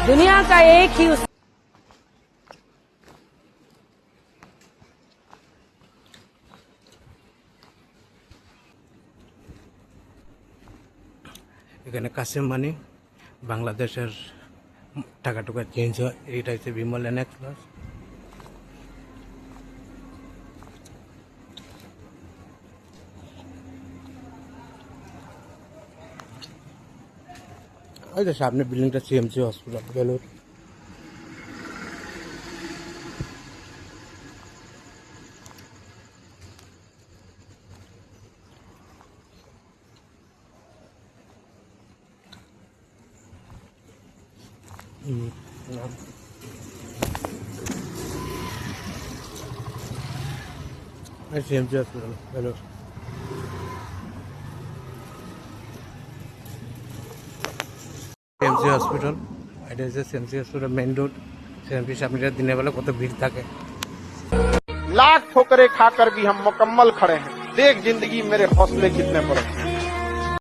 दुनिया का एक ही এখানে কাসিম মানি বাংলাদেশের টাকা টুকা চেঞ্জ হয়। এইটা হচ্ছে বিমল এনএক্স প্লাস। ওই যে সামনে বিল্ডিংটা CMC hospital Belur. CMC hospital Belur. CMC hospital, এটা হচ্ছে CMC hospital main road. CMC সামনে দিনের বেলা কত ভিড় থাকে। लाख ठोकरे खाकर भी हम मुकम्मल खड़े हैं। देख जिंदगी मेरे हौसले कितने बड़े हैं।